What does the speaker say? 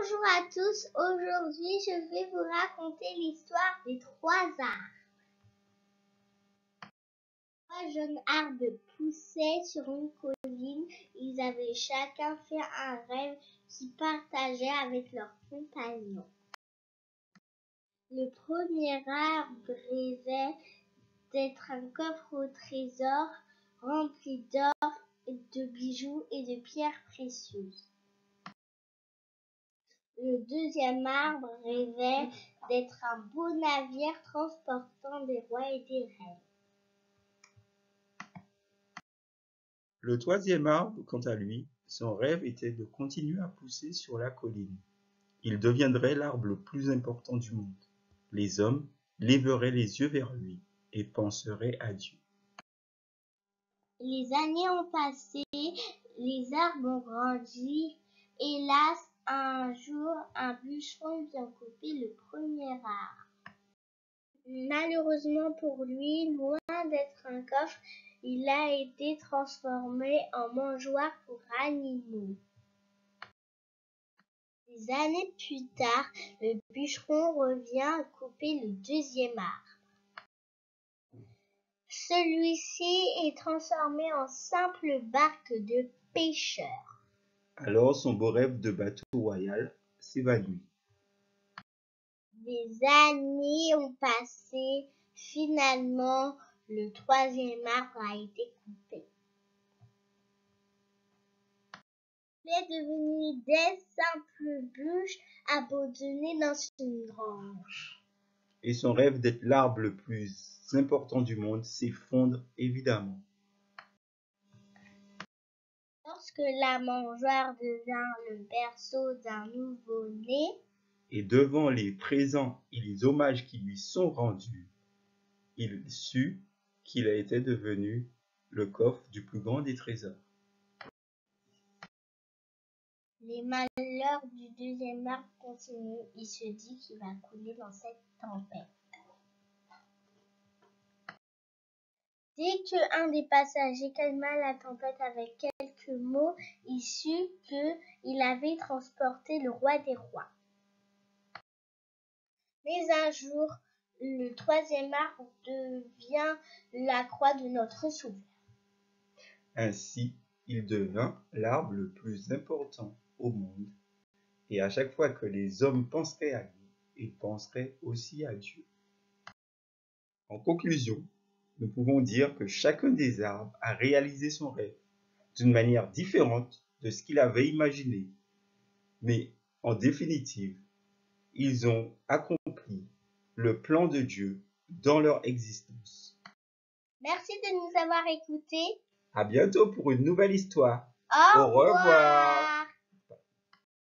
Bonjour à tous, aujourd'hui je vais vous raconter l'histoire des 3 arbres. 3 jeunes arbres poussaient sur une colline, ils avaient chacun fait un rêve qu'ils partageaient avec leurs compagnons. Le premier arbre rêvait d'être un coffre au trésor rempli d'or, de bijoux et de pierres précieuses. Le deuxième arbre rêvait d'être un beau navire transportant des rois et des reines. Le troisième arbre, quant à lui, son rêve était de continuer à pousser sur la colline. Il deviendrait l'arbre le plus important du monde. Les hommes lèveraient les yeux vers lui et penseraient à Dieu. Les années ont passé, les arbres ont grandi. Hélas, un jour, un bûcheron vient couper le premier arbre. Malheureusement pour lui, loin d'être un coffre, il a été transformé en mangeoire pour animaux. Des années plus tard, le bûcheron revient couper le deuxième arbre. Celui-ci est transformé en simple barque de pêcheurs. Alors son beau rêve de bateau royal s'évanouit. Des années ont passé. Finalement, le troisième arbre a été coupé. Il est devenu des simples bûches abandonnées dans une grange. Et son rêve d'être l'arbre le plus important du monde s'effondre évidemment. Lorsque la mangeoire devint le berceau d'un nouveau-né, et devant les présents et les hommages qui lui sont rendus, il sut qu'il était devenu le coffre du plus grand des trésors. les malheurs du deuxième arbre continuent. Il se dit qu'il va couler dans cette tempête. Dès qu'un des passagers calma la tempête avec quelques mots, il sut qu'il avait transporté le roi des rois. Mais un jour, le troisième arbre devient la croix de notre Sauveur. Ainsi, il devint l'arbre le plus important au monde, et à chaque fois que les hommes penseraient à lui, ils penseraient aussi à Dieu. En conclusion, nous pouvons dire que chacun des arbres a réalisé son rêve d'une manière différente de ce qu'il avait imaginé, mais en définitive, ils ont accompli le plan de Dieu dans leur existence. Merci de nous avoir écoutés. À bientôt pour une nouvelle histoire. Au revoir.